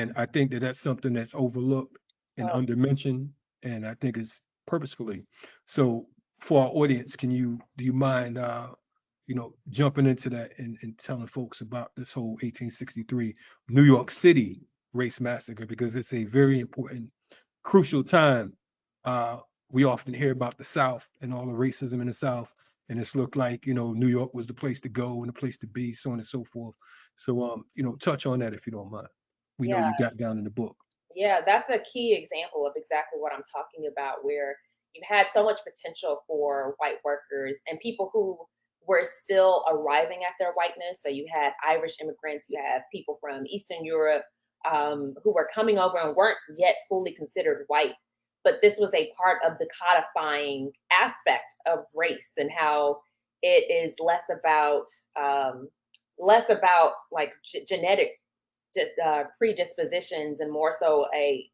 And I think that that's something that's overlooked and Oh, undermentioned, and I think it's purposefully. So for our audience, do you mind jumping into that and telling folks about this whole 1863 New York City race massacre, because it's a very important, crucial time. Uh, we often hear about the South and all the racism in the South, and it's looked like New York was the place to go and the place to be, so on and so forth. So touch on that if you don't mind. We know yeah. you got down in the book. Yeah, that's a key example of exactly what I'm talking about, where you've had so much potential for white workers and people who were still arriving at their whiteness. So you had Irish immigrants, you had people from Eastern Europe who were coming over and weren't yet fully considered white. But this was a part of the codifying aspect of race and how it is um, less about like genetic just predispositions and more so a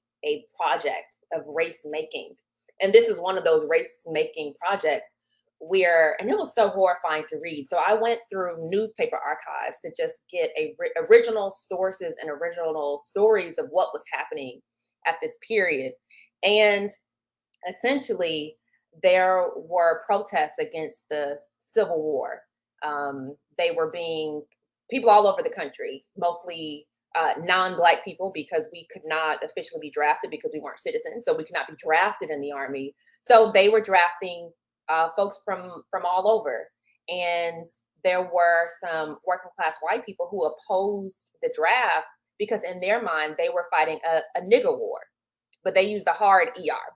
project of race making. And this is one of those race making projects where, and it was so horrifying to read. So I went through newspaper archives to just get original sources and original stories of what was happening at this period. And essentially, there were protests against the Civil War. They were being people all over the country, mostly non-black people, because we could not officially be drafted because we weren't citizens, so we could not be drafted in the army. So they were drafting folks from all over, and there were some working class white people who opposed the draft because in their mind they were fighting a nigger war, but they used the hard er.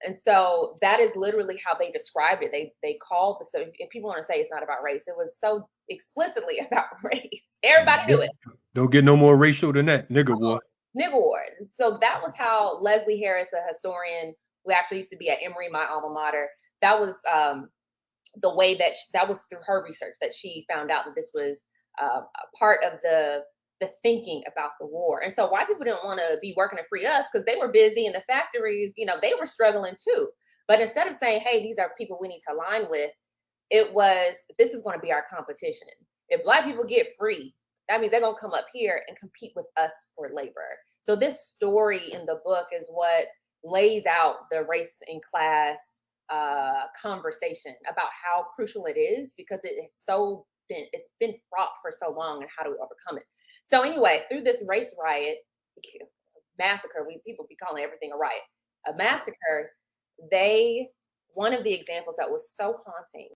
And so that is literally how they described it. They called the, so if people want to say it's not about race, it was so explicitly about race. Everybody knew Get, it. don't get no more racial than that, nigga war. Nigger war. So that was how Leslie Harris, a historian who actually used to be at Emory, my alma mater, that was the way that that was through her research that she found out that this was a part of the thinking about the war. And so white people didn't want to be working to free us because they were busy in the factories, they were struggling too. But instead of saying, hey, these are people we need to align with, it was, this is going to be our competition. If black people get free, that means they're going to come up here and compete with us for labor. So this story in the book is what lays out the race and class conversation about how crucial it is, because it's been fraught for so long, and how do we overcome it. So anyway, through this race riot massacre, we people be calling everything a riot, a massacre, they one of the examples that was so haunting